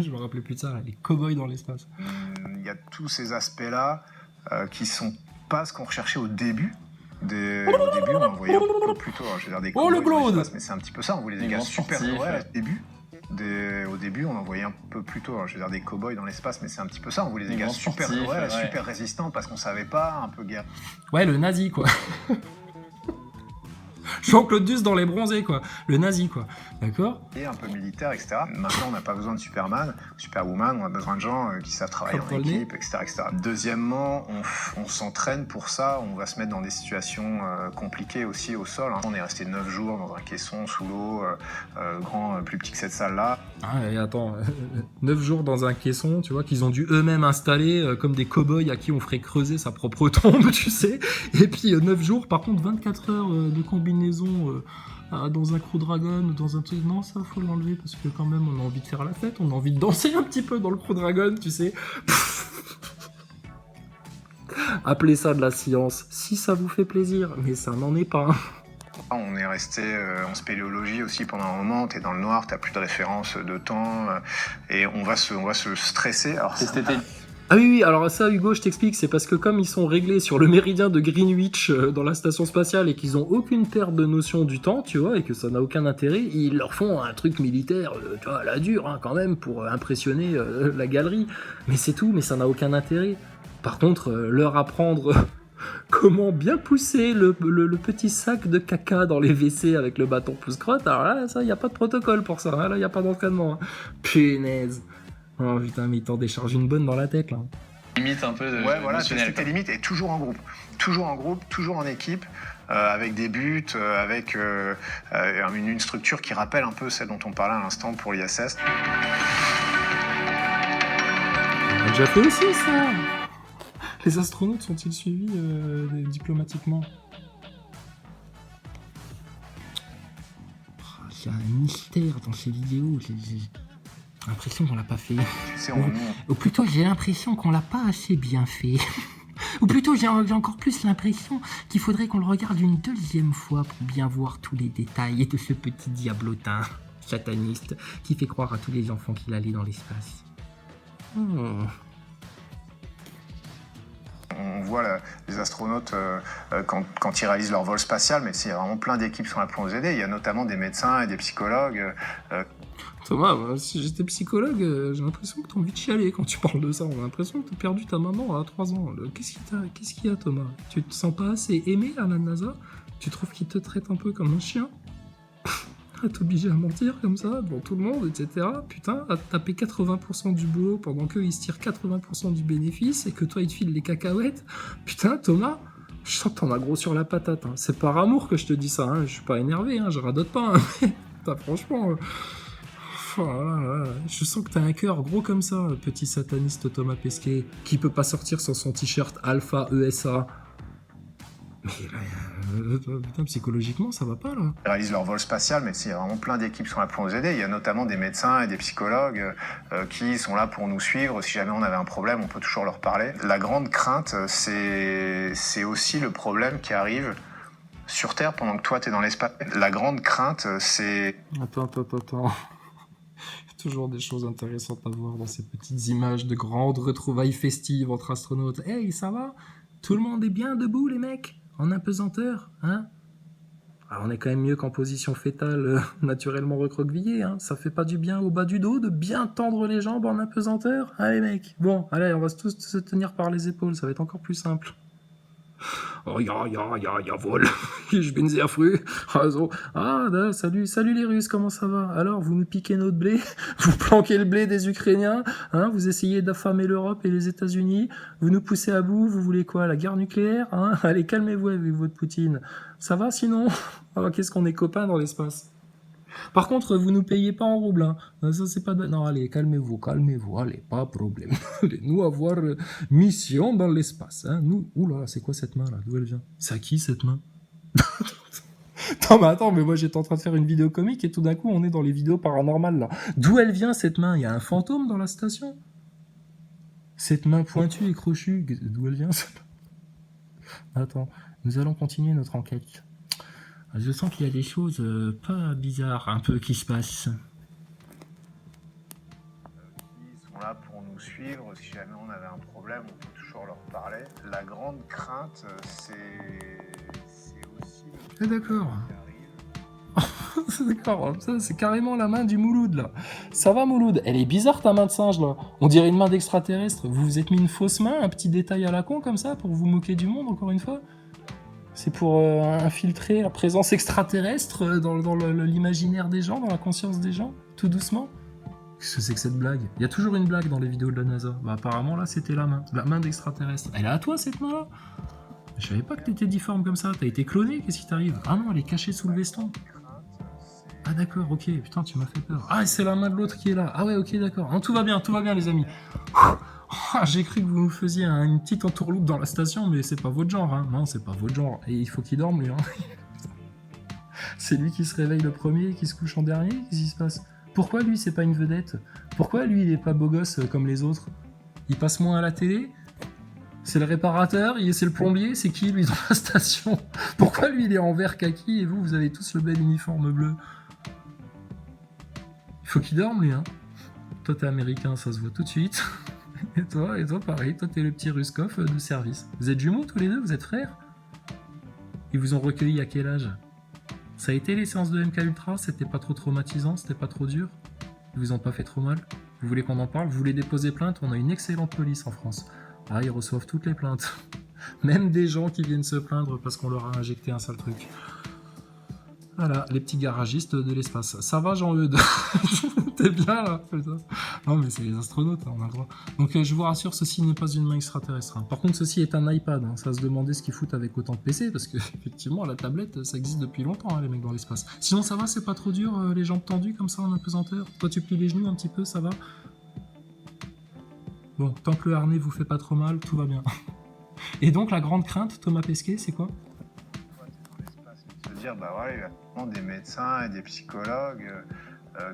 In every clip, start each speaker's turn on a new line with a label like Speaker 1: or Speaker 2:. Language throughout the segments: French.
Speaker 1: Je me rappelais plus de ça, là, les cow-boys dans l'espace.
Speaker 2: Il y a tous ces aspects-là qui sont pas ce qu'on recherchait au début. Au début, on en voyait un peu plutôt, je veux dire, des
Speaker 1: Oh, le
Speaker 2: cow-boys dans
Speaker 1: Claude.
Speaker 2: l'espace, mais c'est un petit peu ça, on voulait des gars super ouais, au début, on en voyait un peu plus tôt, je veux dire, des cow-boys dans l'espace, mais c'est un petit peu ça, on voulait des gars super, ouais, super résistants parce qu'on savait pas, un peu guerre.
Speaker 1: Ouais, le nazi, quoi. Jean-Claude Duss dans Les Bronzés, quoi. Le nazi, quoi. D'accord ?
Speaker 2: Et un peu militaire, etc. Maintenant, on n'a pas besoin de Superman, Superwoman, on a besoin de gens qui savent travailler en équipe, etc., etc. Deuxièmement, on s'entraîne pour ça, on va se mettre dans des situations compliquées aussi au sol. Hein. On est resté 9 jours dans un caisson sous l'eau, plus petit que cette salle-là.
Speaker 1: Ah, et attends, 9 jours dans un caisson, tu vois, qu'ils ont dû eux-mêmes installer comme des cow-boys à qui on ferait creuser sa propre tombe, tu sais. Et puis 9 jours, par contre, 24 heures de combinaison dans un Crew Dragon ou dans un truc. Non, ça, faut l'enlever parce que quand même, on a envie de faire la fête, on a envie de danser un petit peu dans le Crew Dragon, tu sais. Appelez ça de la science, si ça vous fait plaisir, mais ça n'en est pas.
Speaker 2: On est resté en spéléologie aussi pendant un moment, t'es dans le noir, t'as plus de référence de temps, et on va se stresser. Alors,
Speaker 1: ah oui, alors ça, Hugo, je t'explique, c'est parce que comme ils sont réglés sur le méridien de Greenwich dans la station spatiale et qu'ils ont aucune perte de notion du temps, tu vois, et que ça n'a aucun intérêt, ils leur font un truc militaire, tu vois, à la dure, hein, quand même, pour impressionner la galerie. Mais c'est tout, mais ça n'a aucun intérêt. Par contre, leur apprendre comment bien pousser le petit sac de caca dans les WC avec le bâton pousse-crotte, alors là, ça, il n'y a pas de protocole pour ça, hein, là, il n'y a pas d'entraînement. Hein. Punaise. Oh putain, mais il t'en décharge une bonne dans la tête, là.
Speaker 3: Limite un peu de
Speaker 2: ouais, voilà, tester tes limites et toujours en groupe, toujours en équipe, avec des buts, avec une structure qui rappelle un peu celle dont on parlait à l'instant pour l'ISS.
Speaker 1: On a déjà fait aussi, ça. Les astronautes sont-ils suivis diplomatiquement ? Il y a un mystère dans ces vidéos. J'ai l'impression qu'on l'a pas fait. Ou plutôt, j'ai l'impression qu'on l'a pas assez bien fait. Ou plutôt, j'ai encore plus l'impression qu'il faudrait qu'on le regarde une deuxième fois pour bien voir tous les détails de ce petit diablotin sataniste qui fait croire à tous les enfants qu'il allait dans l'espace.
Speaker 2: On voit les astronautes quand ils réalisent leur vol spatial, mais il y a vraiment plein d'équipes qui sont là pour nous aider. Il y a notamment des médecins et des psychologues.
Speaker 1: Thomas, si j'étais psychologue, j'ai l'impression que t'as envie de chialer quand tu parles de ça. On a l'impression que t'as perdu ta maman à 3 ans. Qu'est-ce qu'il y a, Thomas ? Tu te sens pas assez aimé à la NASA ? Tu trouves qu'il te traite un peu comme un chien ? À t'obliger à mentir comme ça, devant tout le monde, etc. Putain, à te taper 80% du boulot pendant qu'eux ils se tirent 80% du bénéfice et que toi ils te filent les cacahuètes. Putain, Thomas, je sens que t'en as gros sur la patate. Hein. C'est par amour que je te dis ça, hein. Je suis pas énervé, hein. Je radote pas. Hein. Mais putain, franchement... je sens que t'as un cœur gros comme ça, petit sataniste Thomas Pesquet, qui peut pas sortir sans son t-shirt Alpha ESA. Mais putain, psychologiquement, ça va pas, là.
Speaker 2: Ils réalisent leur vol spatial, mais il y a vraiment plein d'équipes qui sont là pour nous aider. Il y a notamment des médecins et des psychologues qui sont là pour nous suivre. Si jamais on avait un problème, on peut toujours leur parler. La grande crainte, c'est aussi le problème qui arrive sur Terre pendant que toi, t'es dans l'espace. La grande crainte, c'est...
Speaker 1: Attends. Toujours des choses intéressantes à voir dans ces petites images de grandes retrouvailles festives entre astronautes. Hey, ça va ? Tout le monde est bien debout, les mecs ? En apesanteur, hein ? Alors, on est quand même mieux qu'en position fétale naturellement recroquevillée, hein. Ça fait pas du bien au bas du dos de bien tendre les jambes en apesanteur ? Allez, mec. Bon, allez, on va tous se tenir par les épaules, ça va être encore plus simple. Oh, jawohl, ich bin sehr früh. Also, salut les Russes, comment ça va ? Alors, vous nous piquez notre blé, vous planquez le blé des Ukrainiens, hein, vous essayez d'affamer l'Europe et les États-Unis, vous nous poussez à bout, vous voulez quoi ? La guerre nucléaire, hein ? Allez, calmez-vous avec votre Poutine. Ça va sinon ? Ah, qu'est-ce qu'on est copains dans l'espace ? Par contre, vous nous payez pas en roubles, hein. Ça, c'est pas... Non, allez, calmez-vous, allez, pas de problème. Allez-nous avoir mission dans l'espace, hein. Nous... Oula, c'est quoi cette main, là ? D'où elle vient ? C'est à qui, cette main ? Attends, mais moi, j'étais en train de faire une vidéo comique et tout d'un coup, on est dans les vidéos paranormales, là. D'où elle vient, cette main ? Il y a un fantôme dans la station ? Cette main pointue et crochue, d'où elle vient, cette... Attends, nous allons continuer notre enquête. Je sens qu'il y a des choses pas bizarres un peu qui se passent.
Speaker 2: là pour nous suivre. Si jamais on avait un problème, on peut toujours leur parler. La grande crainte, c'est aussi
Speaker 1: Ah, d'accord. D'accord, ça, c'est carrément la main du Mouloud, là. Ça va, Mouloud? Elle est bizarre, ta main de singe, là. On dirait une main d'extraterrestre. Vous vous êtes mis une fausse main, un petit détail à la con, comme ça, pour vous moquer du monde, encore une fois? C'est pour infiltrer la présence extraterrestre dans l'imaginaire des gens, dans la conscience des gens, tout doucement? Qu'est-ce que c'est que cette blague? Il y a toujours une blague dans les vidéos de la NASA. Bah, apparemment, là, c'était la main d'extraterrestre. Elle est à toi, cette main-là? Je savais pas que t'étais difforme comme ça. T'as été cloné? Qu'est-ce qui t'arrive? Ah non, elle est cachée sous le veston. Ah d'accord, ok, putain, tu m'as fait peur. Ah, c'est la main de l'autre qui est là. Ah ouais, ok, d'accord. Ah, tout va bien, les amis. Ah, j'ai cru que vous nous faisiez une petite entourloupe dans la station, mais c'est pas votre genre, hein. Non, c'est pas votre genre. Et il faut qu'il dorme, lui, hein. C'est lui qui se réveille le premier et qui se couche en dernier? Qu'est-ce qui se passe? Pourquoi lui, c'est pas une vedette? Pourquoi lui, il est pas beau gosse comme les autres? Il passe moins à la télé? C'est le réparateur, c'est le plombier, c'est qui lui dans la station? Pourquoi lui il est en vert kaki et vous avez tous le bel uniforme bleu? Il faut qu'il dorme lui, hein. Toi t'es américain, ça se voit tout de suite. Et toi pareil, toi t'es le petit Ruskov de service. Vous êtes jumeaux tous les deux, vous êtes frères? Ils vous ont recueilli à quel âge? Ça a été les séances de MK Ultra, c'était pas trop traumatisant, c'était pas trop dur? Ils vous ont pas fait trop mal? Vous voulez qu'on en parle? Vous voulez déposer plainte? On a une excellente police en France. Ah, ils reçoivent toutes les plaintes. Même des gens qui viennent se plaindre parce qu'on leur a injecté un sale truc. Voilà, les petits garagistes de l'espace. Ça va, Jean-Eudes? T'es bien, là? Putain. Non, mais c'est les astronautes, hein, on a le droit. Donc, je vous rassure, ceci n'est pas une main extraterrestre. Hein. Par contre, ceci est un iPad. Hein. Ça va se demander ce qu'ils foutent avec autant de PC, parce que, effectivement, la tablette, ça existe depuis longtemps, hein, les mecs dans l'espace. Sinon, ça va, c'est pas trop dur, les jambes tendues, comme ça, en apesanteur? Toi, tu plies les genoux un petit peu, ça va? Bon, tant que le harnais vous fait pas trop mal, tout va bien. Et donc, la grande crainte, Thomas Pesquet, c'est quoi?
Speaker 2: Se dire, bah voilà, il y a vraiment des médecins et des psychologues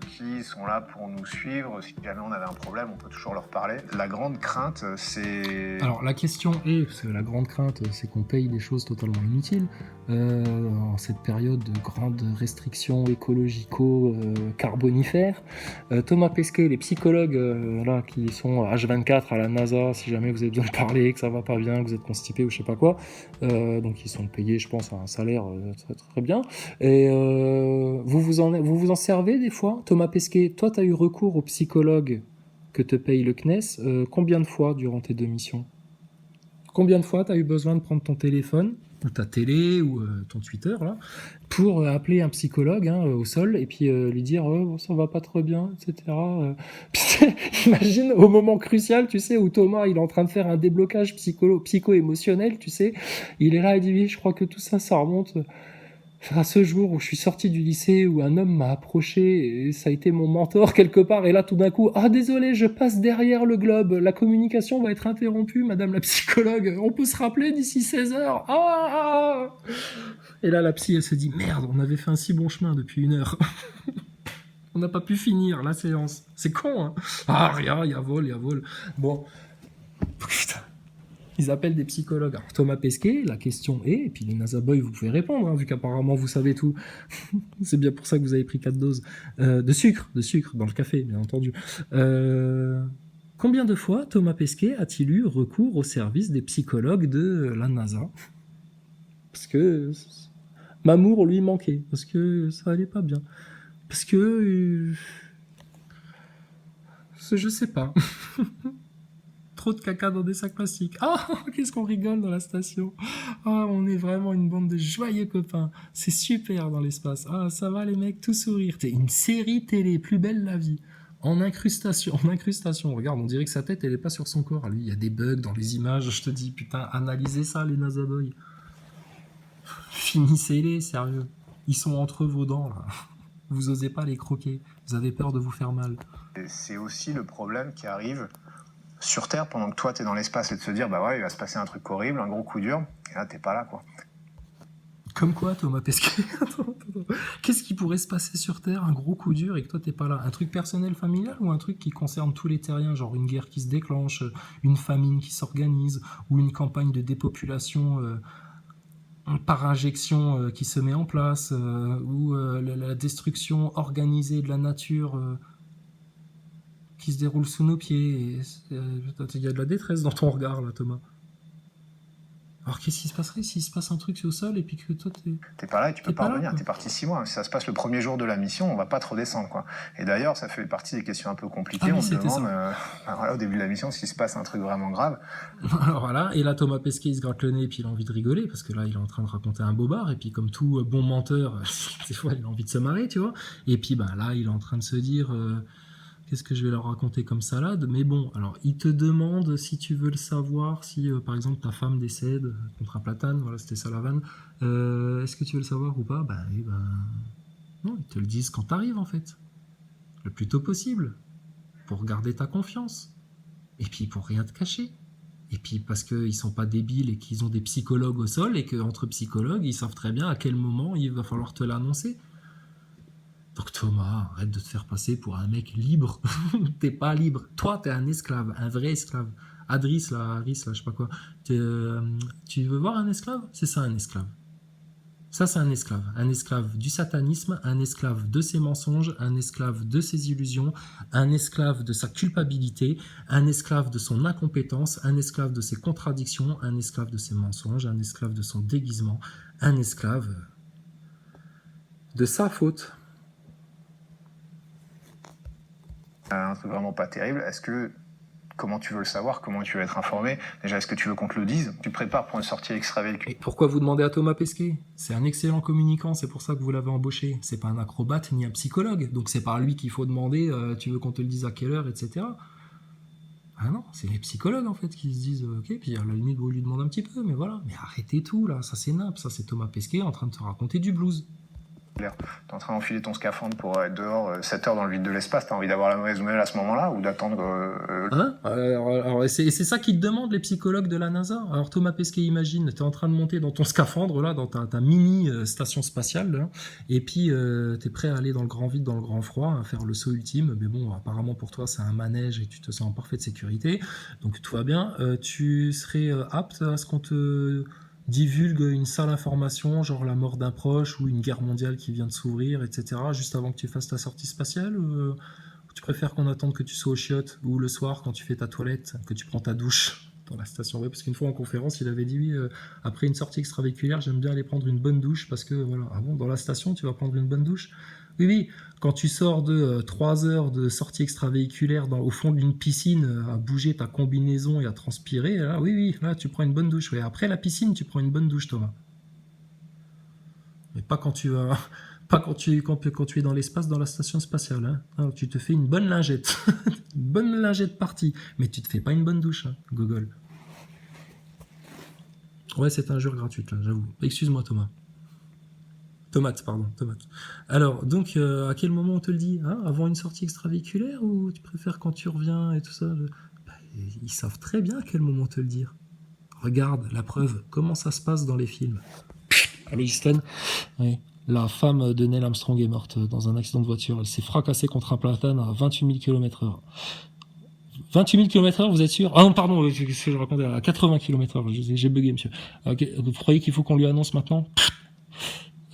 Speaker 2: qui sont là pour nous suivre. Si jamais on avait un problème, on peut toujours leur parler. La grande crainte, c'est...
Speaker 1: Alors, la question est, parce que la grande crainte, c'est qu'on paye des choses totalement inutiles, en cette période de grandes restrictions écologico-carbonifères. Thomas Pesquet, les psychologues là, qui sont H24 à la NASA, si jamais vous avez besoin de parler, que ça va pas bien, que vous êtes constipé ou je sais pas quoi, donc ils sont payés, je pense, à un salaire très, très bien. Et vous vous en servez des fois? Thomas Pesquet, toi, tu as eu recours au psychologue que te paye le CNES combien de fois durant tes 2 missions? Combien de fois tu as eu besoin de prendre ton téléphone, ou ta télé, ou ton Twitter, là, pour appeler un psychologue au sol, et puis lui dire bon, ça va pas trop bien, etc. Imagine, au moment crucial, tu sais, où Thomas, il est en train de faire un déblocage psycho-émotionnel, tu sais, il est là, il dit, oui, je crois que tout ça, ça remonte... à ce jour où je suis sorti du lycée, où un homme m'a approché et ça a été mon mentor quelque part, et là tout d'un coup, ah désolé, je passe derrière le globe, la communication va être interrompue, madame la psychologue, on peut se rappeler d'ici 16 heures. Ah. Et là la psy elle se dit, merde, on avait fait un si bon chemin depuis 1 heure. On n'a pas pu finir la séance. C'est con, hein. Ah rien, il y a vol. Bon, putain. Ils appellent des psychologues. Alors, Thomas Pesquet, la question est, et puis les NASA Boys, vous pouvez répondre, hein, vu qu'apparemment vous savez tout. C'est bien pour ça que vous avez pris 4 doses de sucre dans le café, bien entendu. Combien de fois Thomas Pesquet a-t-il eu recours au service des psychologues de la NASA? Parce que Mamour lui manquait, parce que ça allait pas bien. Parce que... je sais pas. Trop de caca dans des sacs plastiques. Ah, qu'est-ce qu'on rigole dans la station. Ah, on est vraiment une bande de joyeux copains. C'est super dans l'espace. Ah, ça va les mecs, tout sourire. C'est une série télé, plus belle la vie. En incrustation. Regarde, on dirait que sa tête, elle est pas sur son corps. Lui, il y a des bugs dans les images. Je te dis, putain, analysez ça, les NASA Boys. Finissez-les, sérieux. Ils sont entre vos dents, là. Vous osez pas les croquer. Vous avez peur de vous faire mal.
Speaker 2: C'est aussi le problème qui arrive sur Terre pendant que toi t'es dans l'espace, et de se dire bah ouais, il va se passer un truc horrible, un gros coup dur, et là t'es pas là, quoi.
Speaker 1: Comme quoi, Thomas Pesquet? Attends. Qu'est-ce qui pourrait se passer sur Terre, un gros coup dur, et que toi t'es pas là? Un truc personnel, familial, ou un truc qui concerne tous les terriens, genre une guerre qui se déclenche, une famine qui s'organise, ou une campagne de dépopulation par injection qui se met en place, ou la destruction organisée de la nature qui se déroule sous nos pieds. Il y a de la détresse dans ton regard, là, Thomas. Alors, qu'est-ce qui se passerait s'il se passe un truc au sol et puis que toi,
Speaker 2: t'es pas là et tu peux pas revenir, t'es parti 6 mois. Si ça se passe le premier jour de la mission, on va pas te redescendre, quoi. Et d'ailleurs, ça fait partie des questions un peu compliquées. On se demande, voilà, au début de la mission, s'il se passe un truc vraiment grave.
Speaker 1: Alors voilà, et là, Thomas Pesquet, il se gratte le nez et puis il a envie de rigoler parce que là, il est en train de raconter un bobard et puis comme tout bon menteur, des fois, il a envie de se marrer, tu vois. Et puis, là, il est en train de se dire... qu'est-ce que je vais leur raconter comme salade? Mais bon, alors, il te demande si tu veux le savoir, si par exemple ta femme décède contre un platane, voilà, c'était ça la vanne. Est-ce que tu veux le savoir ou pas? Non, ils te le disent quand t'arrives en fait. Le plus tôt possible. Pour garder ta confiance. Et puis pour rien te cacher. Et puis parce qu'ils sont pas débiles et qu'ils ont des psychologues au sol et qu'entre psychologues, ils savent très bien à quel moment il va falloir te l'annoncer. Donc Thomas, arrête de te faire passer pour un mec libre. T'es pas libre. Toi, t'es un esclave, un vrai esclave. Aris, là, je sais pas quoi. Tu veux voir un esclave? C'est ça, un esclave. Ça, c'est un esclave. Un esclave du satanisme, un esclave de ses mensonges, un esclave de ses illusions, un esclave de sa culpabilité, un esclave de son incompétence, un esclave de ses contradictions, un esclave de ses mensonges, un esclave de son déguisement, un esclave de sa faute.
Speaker 2: Un truc vraiment pas terrible. Comment tu veux le savoir? Comment tu veux être informé? Déjà, est-ce que tu veux qu'on te le dise? Tu te prépares pour une sortie extravéhiculaire.
Speaker 1: Et pourquoi vous demandez à Thomas Pesquet? C'est un excellent communicant, c'est pour ça que vous l'avez embauché. C'est pas un acrobate ni un psychologue, donc c'est pas à lui qu'il faut demander tu veux qu'on te le dise à quelle heure, etc. Ah non, c'est les psychologues en fait qui se disent ok, puis à la limite vous lui demandez un petit peu, mais voilà. Mais arrêtez tout là, ça c'est nappe, ça c'est Thomas Pesquet en train de te raconter du blues.
Speaker 2: T'es en train d'enfiler ton scaphandre pour être dehors 7 heures dans le vide de l'espace, t'as envie d'avoir la mauvaise nouvelle à ce moment-là ou d'attendre...
Speaker 1: Et c'est ça qu'ils te demandent les psychologues de la NASA. Alors Thomas Pesquet, imagine, t'es en train de monter dans ton scaphandre, là, dans ta mini station spatiale, là, et puis t'es prêt à aller dans le grand vide, dans le grand froid, à faire le saut ultime, mais bon, apparemment pour toi c'est un manège et tu te sens en parfaite sécurité, donc tout va bien. Tu serais apte à ce qu'on te... divulgue une sale information, genre la mort d'un proche ou une guerre mondiale qui vient de s'ouvrir, etc., juste avant que tu fasses ta sortie spatiale, ou tu préfères qu'on attende que tu sois aux chiottes, ou le soir, quand tu fais ta toilette, que tu prends ta douche dans la station web? Parce qu'une fois en conférence, il avait dit, oui, après une sortie extravéhiculaire, j'aime bien aller prendre une bonne douche, parce que, voilà, ah bon, dans la station, tu vas prendre une bonne douche? Oui, quand tu sors de 3 heures de sortie extravéhiculaire au fond d'une piscine, à bouger ta combinaison et à transpirer, là, oui, là, tu prends une bonne douche. Oui. Après la piscine, tu prends une bonne douche, Thomas. Mais pas quand tu es dans l'espace, dans la station spatiale. Hein. Alors, tu te fais une bonne lingette. Une bonne lingette partie. Mais tu te fais pas une bonne douche, hein, Gogol. Ouais, c'est un jeu gratuit, là, j'avoue. Excuse-moi, Thomas. Tomate. Alors, donc, à quel moment on te le dit, hein? Avant une sortie extravéhiculaire ou tu préfères quand tu reviens et tout ça? Ils savent très bien à quel moment te le dire. Regarde, la preuve, comment ça se passe dans les films. Allez, Houston. Oui. La femme de Neil Armstrong est morte dans un accident de voiture. Elle s'est fracassée contre un platane à 28 000 km/h. 28 000 km/h, vous êtes sûr? Ah non, pardon, je racontais à 80 km/h. J'ai bugué, monsieur. Okay. Vous croyez qu'il faut qu'on lui annonce maintenant?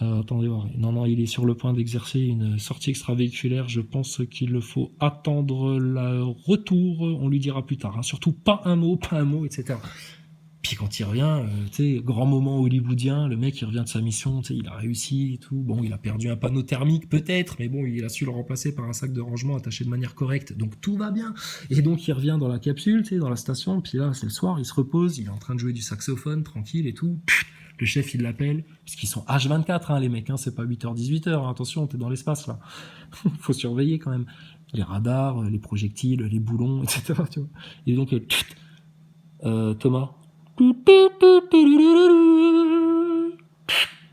Speaker 1: Attendez voir. Non, il est sur le point d'exercer une sortie extravéhiculaire. Je pense qu'il faut attendre le retour. On lui dira plus tard. Hein. Surtout pas un mot, etc. Puis quand il revient, tu sais, grand moment hollywoodien, le mec il revient de sa mission, tu sais, il a réussi et tout. Bon, il a perdu un panneau thermique peut-être, mais bon, il a su le remplacer par un sac de rangement attaché de manière correcte. Donc tout va bien. Et donc il revient dans la capsule, tu sais, dans la station. Puis là, c'est le soir, il se repose, il est en train de jouer du saxophone, tranquille et tout. Le chef, il l'appelle, parce qu'ils sont H24, hein, les mecs, hein, c'est pas 8h, 18h, hein, attention, t'es dans l'espace, là. Faut surveiller, quand même. Les radars, les projectiles, les boulons, etc., tu vois. Et donc, Thomas.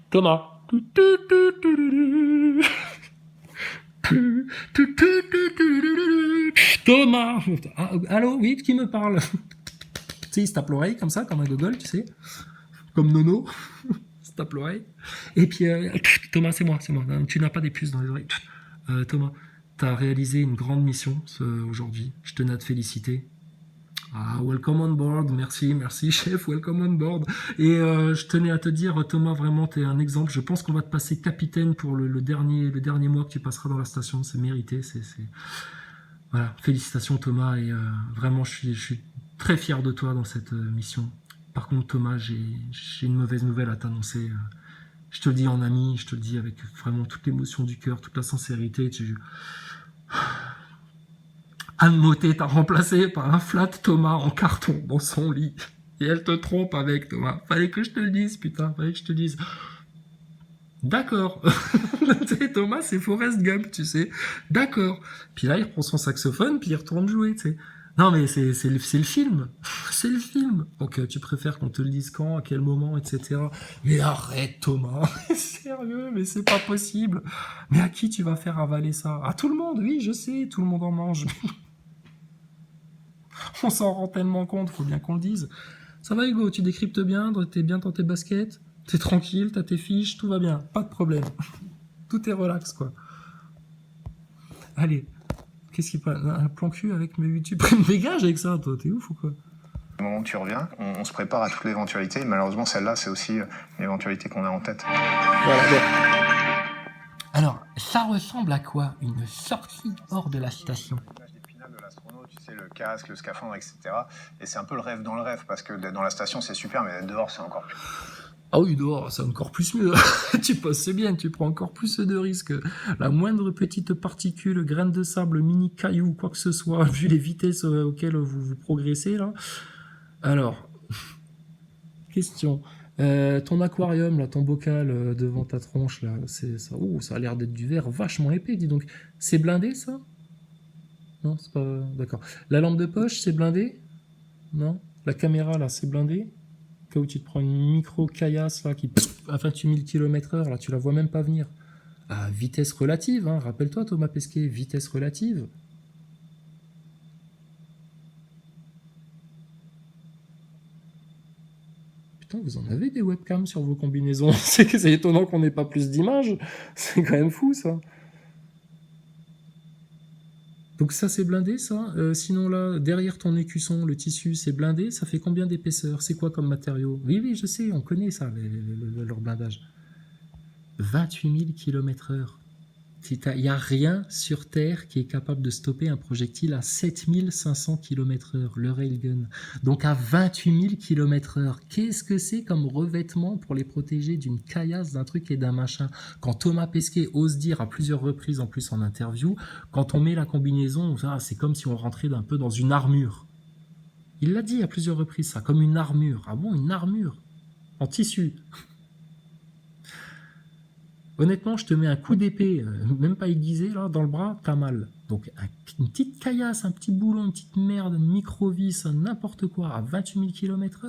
Speaker 1: Thomas. Thomas. Ah, allô, oui, qui me parle? Tu sais, il se tape l'oreille, comme ça, comme un gogol, tu sais. Comme Nono, se tape l'oreille. Et puis, Thomas, c'est moi. Tu n'as pas des puces dans les oreilles. Thomas, tu as réalisé une grande mission aujourd'hui. Je tenais à te féliciter. Ah, welcome on board. Merci, chef, welcome on board. Et je tenais à te dire, Thomas, vraiment, tu es un exemple. Je pense qu'on va te passer capitaine pour le dernier mois que tu passeras dans la station. C'est mérité. Voilà, félicitations Thomas, et vraiment je suis très fier de toi dans cette mission. Par contre Thomas, j'ai une mauvaise nouvelle à t'annoncer. Je te le dis en ami, je te le dis avec vraiment toute l'émotion du cœur, toute la sincérité. Anne Motet t'a remplacé par un flat Thomas en carton dans son lit. Et elle te trompe avec Thomas. Fallait que je te le dise, putain, fallait que je te le dise. D'accord. Thomas, c'est Forrest Gump, tu sais. D'accord. Puis là, il reprend son saxophone, puis il retourne jouer, tu sais. Non, mais c'est le film. C'est le film. Donc, tu préfères qu'on te le dise quand, à quel moment, etc. Mais arrête, Thomas. Sérieux, mais c'est pas possible. Mais à qui tu vas faire avaler ça? À tout le monde, oui, je sais, tout le monde en mange. On s'en rend tellement compte, faut bien qu'on le dise. Ça va, Hugo, tu décryptes bien, t'es bien dans tes baskets, t'es tranquille, t'as tes fiches, tout va bien, pas de problème. Tout est relax, quoi. Allez, qu'est-ce qui passe? Un plan cul avec mes... Tu me dégages avec ça, toi, t'es ouf ou quoi?
Speaker 2: Au moment où tu reviens, on se prépare à toutes les éventualités. Malheureusement, celle-là, c'est aussi une éventualité qu'on a en tête.
Speaker 1: Voilà, bon. Alors, ça ressemble à quoi? Une sortie hors de la station?
Speaker 2: De l'astronaute, tu sais, le casque, le scaphandre, etc. Et c'est un peu le rêve dans le rêve, parce que d'être dans la station, c'est super, mais d'être dehors, c'est encore plus.
Speaker 1: Ah oui, dehors, c'est encore plus mieux. Tu passes bien, tu prends encore plus de risques. La moindre petite particule, graine de sable, mini caillou, quoi que ce soit, vu les vitesses auxquelles vous progressez, là. Alors, question. Ton aquarium, là, ton bocal devant ta tronche, là, ça a l'air d'être du verre vachement épais, dis donc. C'est blindé, ça? Non, c'est pas... D'accord. La lampe de poche, c'est blindé? Non? La caméra, là, c'est blindé? Au cas où tu te prends une micro caillasse, là, qui... à 28 000 km/h, là, tu la vois même pas venir. À vitesse relative, hein, rappelle-toi, Thomas Pesquet, vitesse relative. Putain, vous en avez des webcams sur vos combinaisons. C'est étonnant qu'on n'ait pas plus d'images. C'est quand même fou, ça. Donc ça, c'est blindé, ça. Sinon, là, derrière ton écusson, le tissu, c'est blindé. Ça fait combien d'épaisseur? C'est quoi comme matériau? Oui, je sais, on connaît ça, leur blindage. 28 000 km/h. Il n'y a rien sur Terre qui est capable de stopper un projectile à 7500 km/h, le railgun. Donc à 28 000 km/h, qu'est-ce que c'est comme revêtement pour les protéger d'une caillasse, d'un truc et d'un machin? Quand Thomas Pesquet ose dire à plusieurs reprises, en plus en interview, quand on met la combinaison, c'est comme si on rentrait un peu dans une armure. Il l'a dit à plusieurs reprises, ça, comme une armure. Ah bon, une armure? En tissu. Honnêtement, je te mets un coup d'épée, même pas aiguisé, là, dans le bras, t'as mal. Donc, une petite caillasse, un petit boulon, une petite merde, une micro-vis, n'importe quoi, à 28 000 km/h.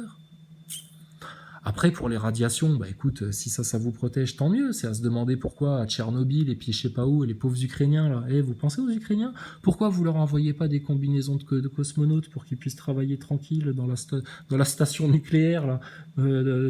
Speaker 1: Après, pour les radiations, bah écoute, si ça vous protège, tant mieux. C'est à se demander pourquoi à Tchernobyl et puis je sais pas où, les pauvres Ukrainiens, là, vous pensez aux Ukrainiens? Pourquoi vous leur envoyez pas des combinaisons de cosmonautes pour qu'ils puissent travailler tranquille dans la station nucléaire, là,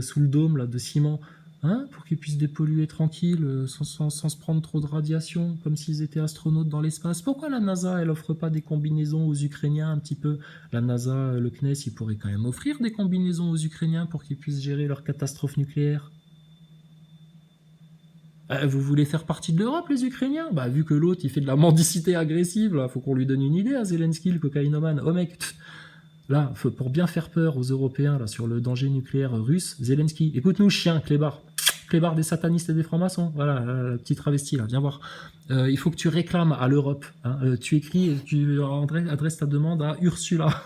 Speaker 1: sous le dôme là, de ciment? Hein, pour qu'ils puissent dépolluer tranquille, sans se prendre trop de radiation, comme s'ils étaient astronautes dans l'espace. Pourquoi la NASA, elle offre pas des combinaisons aux Ukrainiens un petit peu? La NASA, le CNES, ils pourraient quand même offrir des combinaisons aux Ukrainiens pour qu'ils puissent gérer leur catastrophe nucléaire. Vous voulez faire partie de l'Europe, les Ukrainiens? Bah, vu que l'autre, il fait de la mendicité agressive, là, faut qu'on lui donne une idée à Zelensky, le cocaïnomane. Oh mec, là, pour bien faire peur aux Européens là, sur le danger nucléaire russe, Zelensky, écoute-nous, chien, clébard des satanistes et des francs-maçons, voilà, la petite travestie, là, viens voir. Il faut que tu réclames à l'Europe, hein, tu écris, tu adresses ta demande à Ursula,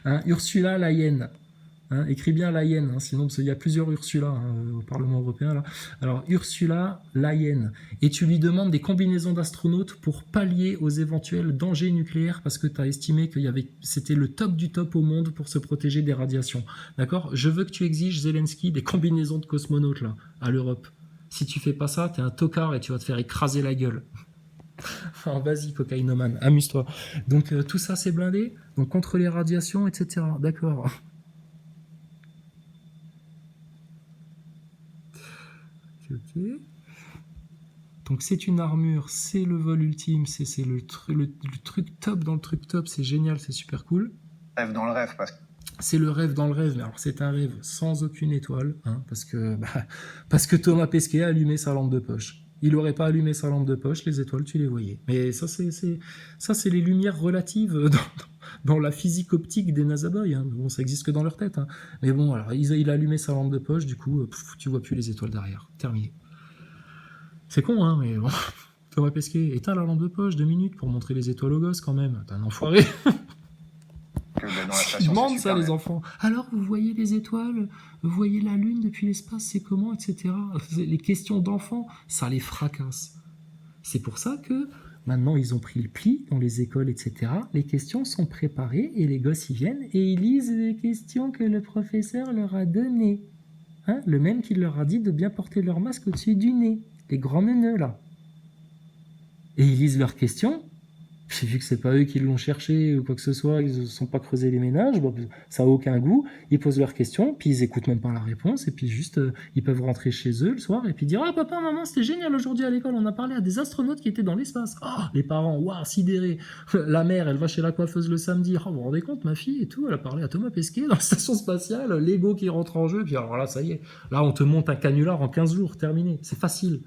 Speaker 1: hein, Ursula Leyen. Hein, écris bien Leyen, hein, sinon parce qu'il y a plusieurs Ursula au Parlement européen là. Alors Ursula Leyen, et tu lui demandes des combinaisons d'astronautes pour pallier aux éventuels dangers nucléaires parce que tu as estimé que c'était le top du top au monde pour se protéger des radiations. D'accord? Je veux que tu exiges, Zelensky, des combinaisons de cosmonautes là à l'Europe. Si tu fais pas ça, t'es un tocard et tu vas te faire écraser la gueule. Enfin, vas-y, cocaïnomane, amuse-toi. Donc tout ça c'est blindé, donc contre les radiations, etc. D'accord. Ok. Donc c'est une armure, c'est le vol ultime, c'est le truc top dans le truc top, c'est génial, c'est super cool.
Speaker 2: Rêve dans le rêve, parce que
Speaker 1: c'est le rêve dans le rêve, mais alors c'est un rêve sans aucune étoile, hein, parce que Thomas Pesquet a allumé sa lampe de poche. Il n'aurait pas allumé sa lampe de poche, les étoiles, tu les voyais. Mais ça, c'est les lumières relatives dans la physique optique des NASA Boys. Hein. Bon, ça existe que dans leur tête. Hein. Mais bon, alors, il a allumé sa lampe de poche, du coup, tu vois plus les étoiles derrière. Terminé. C'est con, hein, mais bon. Thomas Pesquet, éteins la lampe de poche 2 minutes pour montrer les étoiles aux gosses quand même. T'es un enfoiré. Ils demandent ça, les enfants. Alors, vous voyez les étoiles, vous voyez la Lune depuis l'espace, c'est comment, etc. Les questions d'enfants, ça les fracasse. C'est pour ça que maintenant, ils ont pris le pli dans les écoles, etc. Les questions sont préparées et les gosses, ils viennent et ils lisent les questions que le professeur leur a données. Hein, le même qui leur a dit de bien porter leur masque au-dessus du nez. Les grands neuneux, là. Et ils lisent leurs questions. Puis vu que c'est pas eux qui l'ont cherché ou quoi que ce soit, ils ne sont pas creusés les ménages, bon, ça a aucun goût. Ils posent leurs questions, puis ils écoutent même pas la réponse, et puis juste ils peuvent rentrer chez eux le soir et puis dire: ah papa, maman, c'était génial aujourd'hui à l'école, on a parlé à des astronautes qui étaient dans l'espace. Oh, les parents, waouh, sidérés. La mère, elle va chez la coiffeuse le samedi. Oh, vous vous rendez compte, ma fille et tout, elle a parlé à Thomas Pesquet dans la station spatiale, Lego qui rentre en jeu, puis alors là, ça y est, là on te monte un canular en 15 jours, terminé, c'est facile.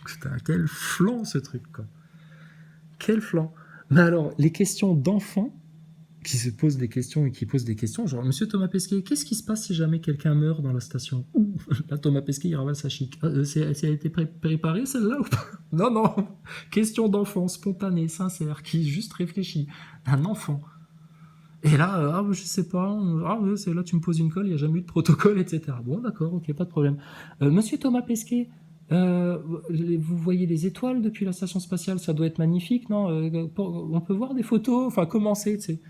Speaker 1: Putain, quel flan ce truc, quoi. Quel flan. Mais alors, les questions d'enfants qui se posent des questions et qui posent des questions, genre, monsieur Thomas Pesquet, qu'est-ce qui se passe si jamais quelqu'un meurt dans la station? Là, Thomas Pesquet, il ravale sa chic. Ça a été préparé, celle-là, ou pas? Non, non. Question d'enfant, spontanée, sincère, qui juste réfléchit. Un enfant. Et là, je sais pas, c'est là tu me poses une colle, il n'y a jamais eu de protocole, etc. Bon, d'accord, ok, pas de problème. Monsieur Thomas Pesquet, vous voyez les étoiles depuis la station spatiale, ça doit être magnifique, non? On peut voir des photos, enfin, commencer, tu sais.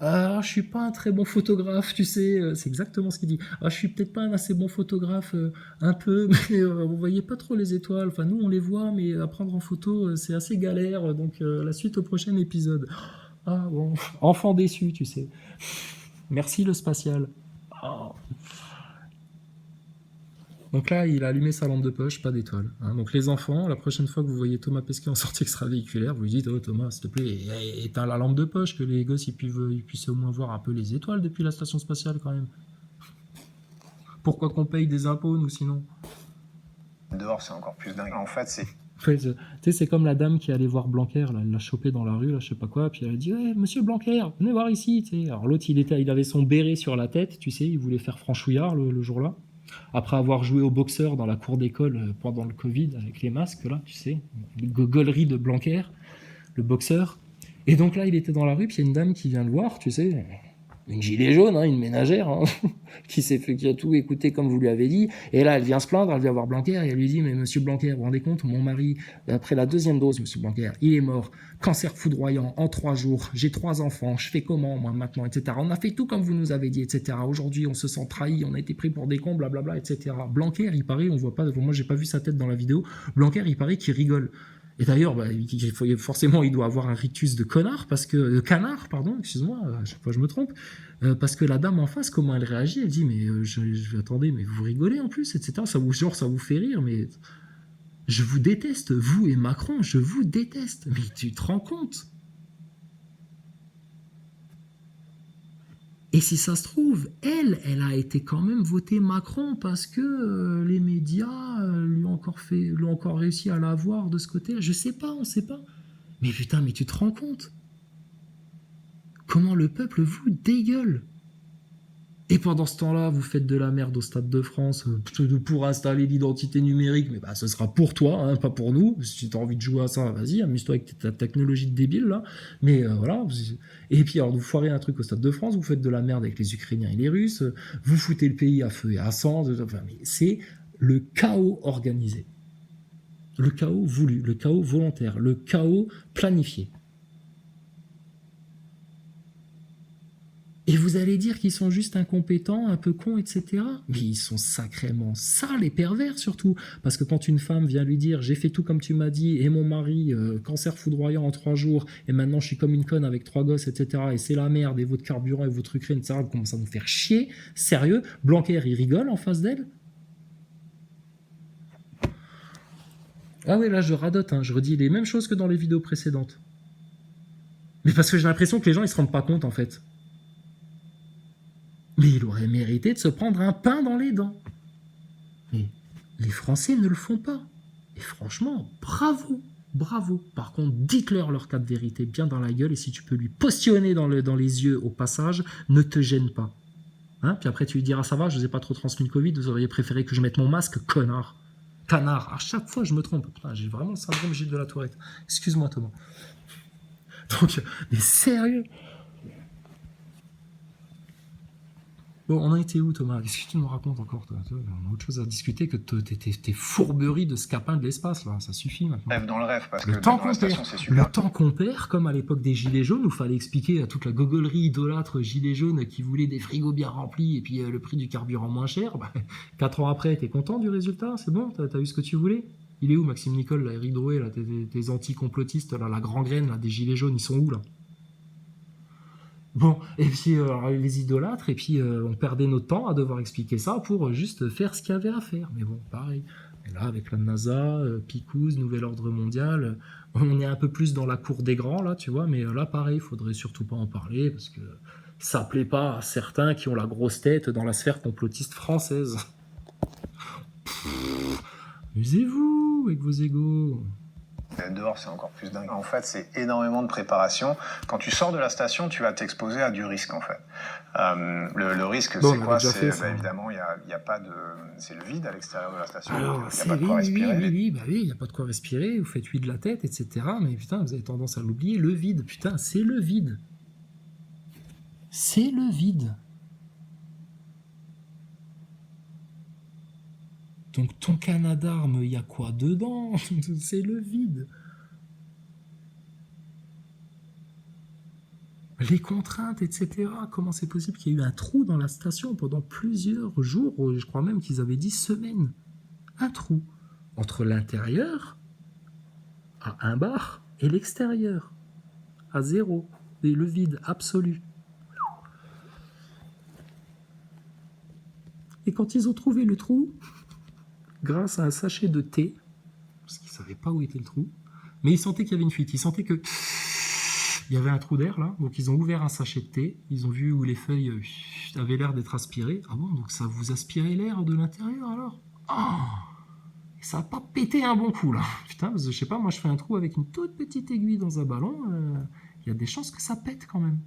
Speaker 1: Je suis pas un très bon photographe, tu sais, c'est exactement ce qu'il dit. Je suis peut-être pas un assez bon photographe, un peu, mais vous voyez pas trop les étoiles. Enfin, nous, on les voit, mais à prendre en photo, c'est assez galère. Donc, la suite au prochain épisode. Ah bon, enfant déçu, tu sais. Merci le spatial. Oh. Donc là, il a allumé sa lampe de poche, pas d'étoile. Hein. Donc les enfants, la prochaine fois que vous voyez Thomas Pesquet en sortie extravéhiculaire, vous lui dites: oh Thomas, s'il te plaît, éteins la lampe de poche, que les gosses ils puissent au moins voir un peu les étoiles depuis la station spatiale quand même. Pourquoi qu'on paye des impôts, nous, sinon?
Speaker 2: Dehors, c'est encore plus dingue. En fait, c'est...
Speaker 1: Tu sais, c'est comme la dame qui allait voir Blanquer, là, elle l'a chopé dans la rue, là, je sais pas quoi, puis elle a dit: ouais, monsieur Blanquer, venez voir ici, tu sais. Alors l'autre, il avait son béret sur la tête, tu sais, il voulait faire franchouillard le jour-là. Après avoir joué au boxeur dans la cour d'école pendant le Covid, avec les masques, là, tu sais, les gogoleries de Blanquer, le boxeur. Et donc là, il était dans la rue, puis il y a une dame qui vient le voir, tu sais, une gilet jaune, hein, une ménagère, hein, qui a tout écouté comme vous lui avez dit. Et là, elle vient se plaindre, elle vient voir Blanquer, et elle lui dit: mais monsieur Blanquer, vous vous rendez compte, mon mari, après la 2e dose, monsieur Blanquer, il est mort, cancer foudroyant, en 3 jours, j'ai 3 enfants, je fais comment, moi, maintenant, etc. On a fait tout comme vous nous avez dit, etc. Aujourd'hui, on se sent trahi, on a été pris pour des cons, blablabla, etc. Blanquer, il paraît, on voit pas, moi, j'ai pas vu sa tête dans la vidéo, Blanquer, il paraît qu'il rigole. Et d'ailleurs, forcément, il doit avoir un rictus de canard, excuse-moi, chaque fois je me trompe, parce que la dame en face, comment elle réagit, elle dit: mais attendez, mais vous rigolez en plus, etc. Ça vous fait rire, mais je vous déteste, vous et Macron, je vous déteste. Mais tu te rends compte? Et si ça se trouve, elle a été quand même votée Macron parce que les médias l'ont encore réussi à la voir de ce côté-là. Je sais pas, on sait pas. Mais putain, mais tu te rends compte? Comment le peuple vous dégueule? Et pendant ce temps-là, vous faites de la merde au Stade de France pour installer l'identité numérique, mais bah ce sera pour toi, hein, pas pour nous. Si tu as envie de jouer à ça, vas-y, amuse-toi avec ta technologie de débile, là. Mais voilà. Et puis, alors, vous foirez un truc au Stade de France, vous faites de la merde avec les Ukrainiens et les Russes, vous foutez le pays à feu et à sang. Enfin, mais c'est le chaos organisé. Le chaos voulu, le chaos volontaire, le chaos planifié. Et vous allez dire qu'ils sont juste incompétents, un peu cons, etc. Mais ils sont sacrément sales et pervers surtout. Parce que quand une femme vient lui dire: j'ai fait tout comme tu m'as dit, et mon mari, cancer foudroyant en 3 jours, et maintenant je suis comme une conne avec 3 gosses, etc. Et c'est la merde, et votre carburant et votre Ukraine, etc. Vous commencez à nous faire chier. Sérieux, Blanquer, il rigole en face d'elle? Ah oui, là je radote, hein, je redis les mêmes choses que dans les vidéos précédentes. Mais parce que j'ai l'impression que les gens ils se rendent pas compte en fait. Mais il aurait mérité de se prendre un pain dans les dents. Mais Les Français ne le font pas. Et franchement, bravo, bravo. Par contre, dites-leur leur cas de vérité bien dans la gueule, et si tu peux lui postillonner dans les yeux au passage, ne te gêne pas. Hein, puis après, tu lui diras, ça va, je vous ai pas trop transmis le Covid, vous auriez préféré que je mette mon masque, connard. Canard. À chaque fois, je me trompe. Putain, j'ai vraiment le syndrome Gilles de la Tourette. Excuse-moi, Thomas. Donc, mais sérieux. Bon, on en était où, Thomas? Qu'est-ce que tu nous racontes encore, toi? On a autre chose à discuter que tes fourberies de scapin de l'espace, là. Ça suffit maintenant.
Speaker 2: Rêve dans le rêve, parce
Speaker 1: Le
Speaker 2: que
Speaker 1: temps
Speaker 2: dans la
Speaker 1: qu'on
Speaker 2: station,
Speaker 1: perd,
Speaker 2: c'est super.
Speaker 1: le temps qu'on perd, comme à l'époque des Gilets jaunes, où il fallait expliquer à toute la gogolerie idolâtre Gilets jaunes qui voulaient des frigos bien remplis et puis le prix du carburant moins cher. 4 ans après, t'es content du résultat? C'est bon? T'as eu ce que tu voulais? Il est où, Maxime Nicole, là, Eric Drouet, là, tes anti-complotistes, là, la grand-graine là, des Gilets jaunes, ils sont où, là? Bon, et puis les idolâtres, et puis on perdait notre temps à devoir expliquer ça pour juste faire ce qu'il y avait à faire. Mais bon, pareil. Et là, avec la NASA, Picouze, Nouvel Ordre Mondial, on est un peu plus dans la cour des grands, là, tu vois, mais là, pareil, il faudrait surtout pas en parler, parce que ça plaît pas à certains qui ont la grosse tête dans la sphère complotiste française. Amusez-vous avec vos égos.
Speaker 2: Dehors, c'est encore plus dingue. En fait, c'est énormément de préparation. Quand tu sors de la station, tu vas t'exposer à du risque, en fait. Le risque,
Speaker 1: Bon,
Speaker 2: c'est
Speaker 1: on
Speaker 2: quoi?
Speaker 1: avait déjà fait
Speaker 2: C'est
Speaker 1: ça.
Speaker 2: évidemment, il y a pas de, c'est le vide à l'extérieur de la station.
Speaker 1: Alors,
Speaker 2: Il n'y a
Speaker 1: c'est
Speaker 2: pas de quoi respirer.
Speaker 1: oui, il n'y a pas de quoi respirer, vous faites huit de la tête, etc. Mais putain, vous avez tendance à l'oublier, le vide, putain, c'est le vide. C'est le vide. Donc ton canard d'armes, il y a quoi dedans? C'est le vide. Les contraintes, etc. Comment c'est possible qu'il y ait eu un trou dans la station pendant plusieurs jours, je crois même qu'ils avaient dit semaines. Un trou entre l'intérieur à un bar et l'extérieur à zéro. Et le vide absolu. Et quand ils ont trouvé le trou, grâce à un sachet de thé, parce qu'ils ne savaient pas où était le trou, mais ils sentaient qu'il y avait une fuite, ils sentaient que il y avait un trou d'air là, donc ils ont ouvert un sachet de thé, ils ont vu où les feuilles avaient l'air d'être aspirées. Ah bon, donc ça vous aspirait l'air de l'intérieur alors? Et ça n'a pas pété un bon coup là. Putain, je sais pas, moi je fais un trou avec une toute petite aiguille dans un ballon, il y a des chances que ça pète quand même.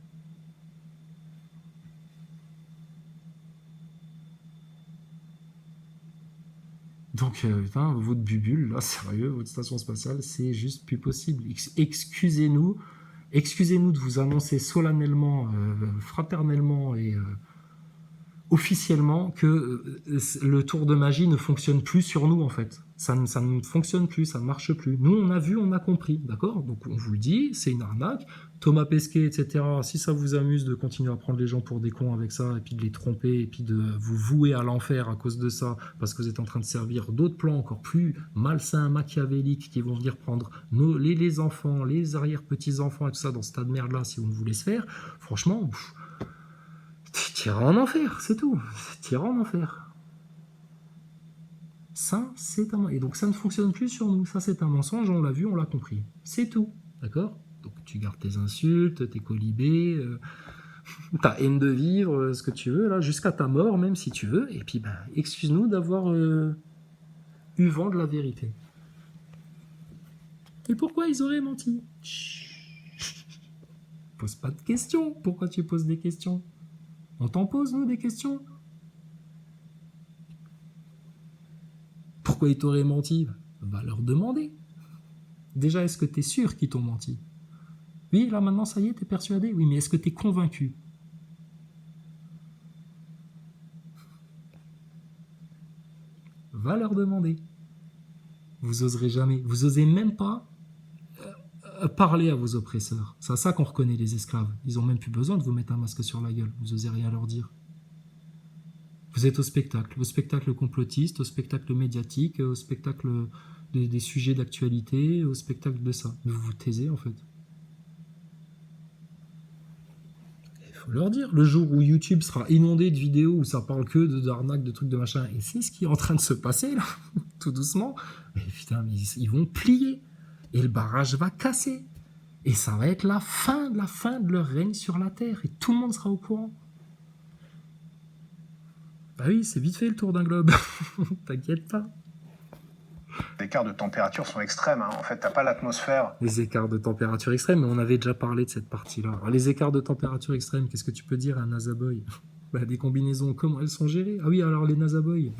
Speaker 1: Donc, putain, votre bubule, là, sérieux, votre station spatiale, c'est juste plus possible. Excusez-nous de vous annoncer solennellement, fraternellement et officiellement que le tour de magie ne fonctionne plus sur nous, en fait. Ça ne fonctionne plus, ça ne marche plus. Nous, on a vu, on a compris, d'accord? Donc, on vous le dit, c'est une arnaque. Thomas Pesquet, etc., si ça vous amuse de continuer à prendre les gens pour des cons avec ça, et puis de les tromper, et puis de vous vouer à l'enfer à cause de ça, parce que vous êtes en train de servir d'autres plans encore plus malsains, machiavéliques, qui vont venir prendre les enfants, les arrière-petits-enfants, et tout ça, dans ce tas de merde-là, si on vous laisse faire, franchement, t'iras en enfer, c'est tout. T'iras en enfer. Ça, c'est un... Et donc, ça ne fonctionne plus sur nous. Ça, c'est un mensonge, on l'a vu, on l'a compris. C'est tout, d'accord? Donc, tu gardes tes insultes, tes colibés, ta haine de vivre, ce que tu veux, là, jusqu'à ta mort, même si tu veux. Et puis, ben, excuse-nous d'avoir eu vent de la vérité. Et pourquoi ils auraient menti? Pose pas de questions. Pourquoi tu poses des questions? On t'en pose, nous, des questions? Pourquoi ils t'auraient menti? Va leur demander. Déjà, est-ce que tu es sûr qu'ils t'ont menti? Oui, là maintenant, ça y est, t'es persuadé? Oui, mais est-ce que tu es convaincu? Va leur demander. Vous oserez jamais. Vous osez même pas parler à vos oppresseurs. C'est à ça qu'on reconnaît les esclaves. Ils ont même plus besoin de vous mettre un masque sur la gueule. Vous osez rien leur dire. Vous êtes au spectacle complotiste, au spectacle médiatique, au spectacle des sujets d'actualité, au spectacle de ça. Mais vous vous taisez en fait. Il faut leur dire. Le jour où YouTube sera inondé de vidéos où ça parle que d'arnaques, de trucs de machin, et c'est ce qui est en train de se passer là, tout doucement, mais putain, mais ils vont plier. Et le barrage va casser. Et ça va être la fin de leur règne sur la Terre. Et tout le monde sera au courant. Bah oui, c'est vite fait le tour d'un globe. T'inquiète pas.
Speaker 2: Les écarts de température sont extrêmes. En fait, t'as pas l'atmosphère.
Speaker 1: Les écarts de température extrême, mais on avait déjà parlé de cette partie-là. Alors, les écarts de température extrême, qu'est-ce que tu peux dire à un NASA Boy? Des combinaisons, comment elles sont gérées? Ah oui, alors les NASA Boy,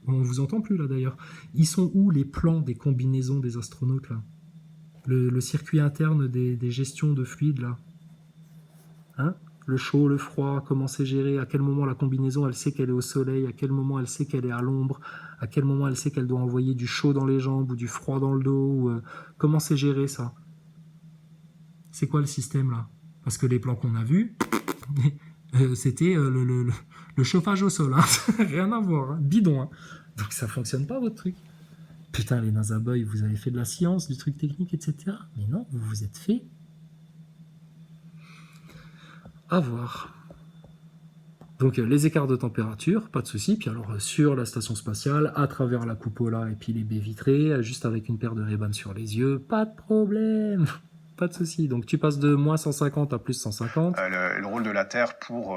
Speaker 1: on vous entend plus là d'ailleurs. Ils sont où les plans des combinaisons des astronautes là? Le circuit interne des gestions de fluides là? Hein? Le chaud, le froid, comment c'est géré, à quel moment la combinaison elle sait qu'elle est au soleil, à quel moment elle sait qu'elle est à l'ombre, à quel moment elle sait qu'elle doit envoyer du chaud dans les jambes ou du froid dans le dos, comment c'est géré ça? C'est quoi le système là? Parce que les plans qu'on a vus, c'était le chauffage au sol, hein. Rien à voir, hein. Bidon. Hein. Donc ça fonctionne pas votre truc. Putain les NASA Boys, vous avez fait de la science, du truc technique, etc. Mais non, vous vous êtes fait à voir. Donc les écarts de température, pas de souci. Puis alors sur la station spatiale, à travers la cupola et puis les baies vitrées, juste avec une paire de Ray-Ban sur les yeux, pas de problème. Pas de souci. Donc tu passes de moins 150 à plus 150.
Speaker 2: Le rôle de la Terre pour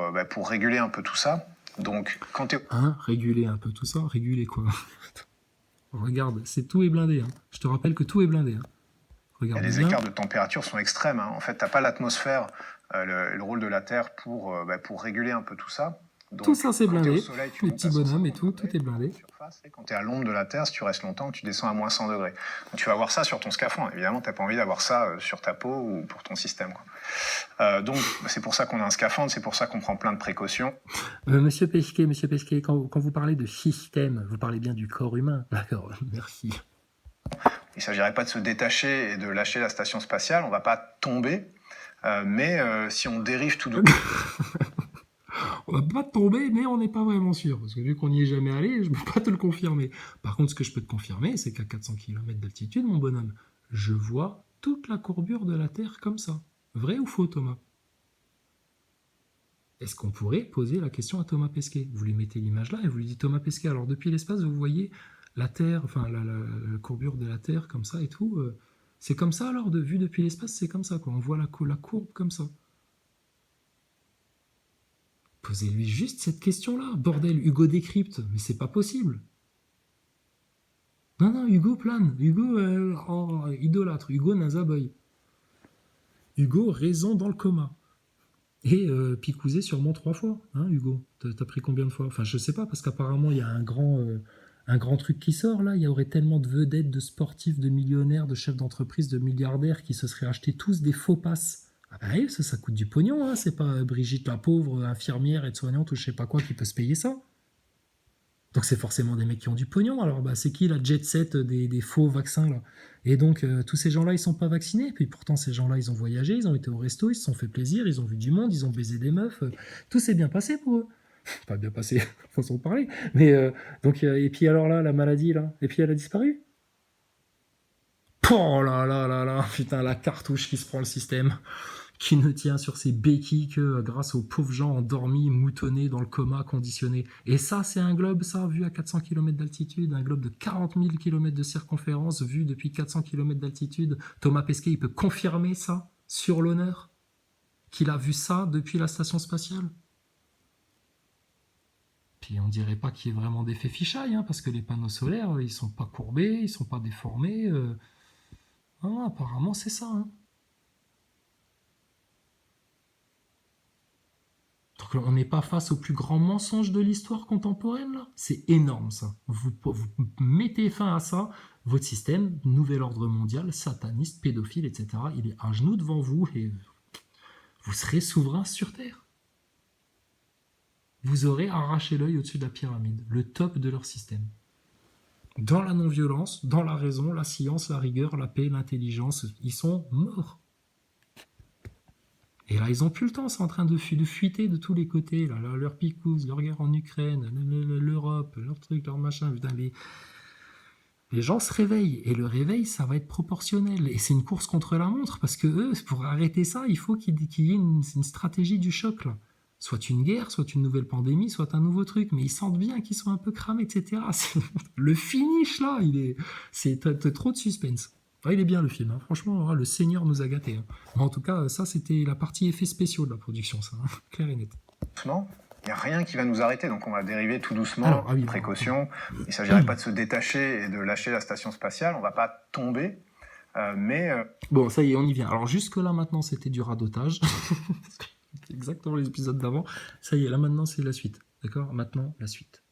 Speaker 2: réguler un peu tout ça. Donc quand t'es...
Speaker 1: Hein, réguler un peu tout ça? Réguler quoi? Regarde, tout est blindé. Hein. Je te rappelle que tout est blindé. Hein. Regarde
Speaker 2: les
Speaker 1: bien.
Speaker 2: écarts de température sont extrêmes. En fait, t'as pas l'atmosphère. Le rôle de la Terre pour réguler un peu tout ça. Donc,
Speaker 1: tout ça c'est blindé,
Speaker 2: soleil,
Speaker 1: les petits bonhommes et tout est blindé.
Speaker 2: Et quand tu es à l'ombre de la Terre, si tu restes longtemps, tu descends à moins 100 degrés. Donc, tu vas avoir ça sur ton scaphandre. Évidemment, tu n'as pas envie d'avoir ça sur ta peau ou pour ton système. Quoi. Donc, c'est pour ça qu'on a un scaphandre, c'est pour ça qu'on prend plein de précautions.
Speaker 1: Monsieur Pesquet, quand vous parlez de système, vous parlez bien du corps humain. D'accord, merci.
Speaker 2: Il ne s'agirait pas de se détacher et de lâcher la station spatiale, on ne va pas tomber, mais si on dérive tout doucement...
Speaker 1: On va pas tomber, mais on n'est pas vraiment sûr. Parce que vu qu'on n'y est jamais allé, je ne peux pas te le confirmer. Par contre, ce que je peux te confirmer, c'est qu'à 400 km d'altitude, mon bonhomme, je vois toute la courbure de la Terre comme ça. Vrai ou faux, Thomas? Est-ce qu'on pourrait poser la question à Thomas Pesquet? Vous lui mettez l'image là et vous lui dites, Thomas Pesquet, alors depuis l'espace, vous voyez la Terre, enfin la courbure de la Terre comme ça et tout. C'est comme ça alors, vue depuis l'espace, c'est comme ça, quoi. On voit la courbe comme ça. Posez-lui juste cette question-là. Bordel, Hugo décrypte. Mais c'est pas possible. Non, Hugo plane. Hugo idolâtre. Hugo NASA Boy. Hugo raison dans le coma. Et picousé sûrement 3 fois. Hein, Hugo? T'as pris combien de fois? Enfin, je sais pas, parce qu'apparemment, il y a un grand truc qui sort, là. Il y aurait tellement de vedettes, de sportifs, de millionnaires, de chefs d'entreprise, de milliardaires qui se seraient achetés tous des faux passes. Ah bah oui, ça coûte du pognon, hein. C'est pas Brigitte la pauvre, infirmière, aide-soignante ou je sais pas quoi qui peut se payer ça. Donc c'est forcément des mecs qui ont du pognon. Alors c'est qui la jet set des faux vaccins là? Et donc tous ces gens-là ils sont pas vaccinés. Puis pourtant ces gens-là ils ont voyagé, ils ont été au resto, ils se sont fait plaisir, ils ont vu du monde, ils ont baisé des meufs. Tout s'est bien passé pour eux. Pas bien passé, faut s'en parler. Mais et puis alors là la maladie là, et puis elle a disparu. Oh là, putain la cartouche qui se prend le système. Qui ne tient sur ses béquilles que grâce aux pauvres gens endormis, moutonnés dans le coma conditionné. Et ça, c'est un globe, ça, vu à 400 km d'altitude, un globe de 40 000 km de circonférence, vu depuis 400 km d'altitude. Thomas Pesquet, il peut confirmer ça, sur l'honneur, qu'il a vu ça depuis la station spatiale. Puis on dirait pas qu'il y ait vraiment d'effet fisheye, hein, parce que les panneaux solaires, ils sont pas courbés, ils sont pas déformés. Non, apparemment, c'est ça, hein. Donc on n'est pas face au plus grand mensonge de l'histoire contemporaine, là. C'est énorme, ça. Vous mettez fin à ça, votre système, nouvel ordre mondial, sataniste, pédophile, etc., il est à genoux devant vous et vous serez souverain sur Terre. Vous aurez arraché l'œil au-dessus de la pyramide, le top de leur système. Dans la non-violence, dans la raison, la science, la rigueur, la paix, l'intelligence, ils sont morts. Et là, ils n'ont plus le temps, c'est en train de fuiter de tous les côtés. Là, leur picouse, leur guerre en Ukraine, l'Europe, leur truc, leur machin. Putain, les gens se réveillent. Et le réveil, ça va être proportionnel. Et c'est une course contre la montre, parce que eux, pour arrêter ça, il faut qu'il y ait une stratégie du choc, là. Soit une guerre, soit une nouvelle pandémie, soit un nouveau truc. Mais ils sentent bien qu'ils sont un peu cramés, etc. Le finish, là, t'as trop de suspense. Ah, il est bien le film, hein. Franchement, le Seigneur nous a gâtés. Hein. En tout cas, ça c'était la partie effets spéciaux de la production, ça, hein. Clair et net.
Speaker 2: Non. Il n'y a rien qui va nous arrêter, donc on va dériver tout doucement,
Speaker 1: Alors, oui,
Speaker 2: précaution. Il ne s'agirait pas de se détacher et de lâcher la station spatiale, on ne va pas tomber, mais...
Speaker 1: Bon, ça y est, on y vient. Alors jusque-là, maintenant, c'était du radotage. C'est exactement les épisodes d'avant. Ça y est, là, maintenant, c'est la suite. D'accord ? Maintenant, la suite.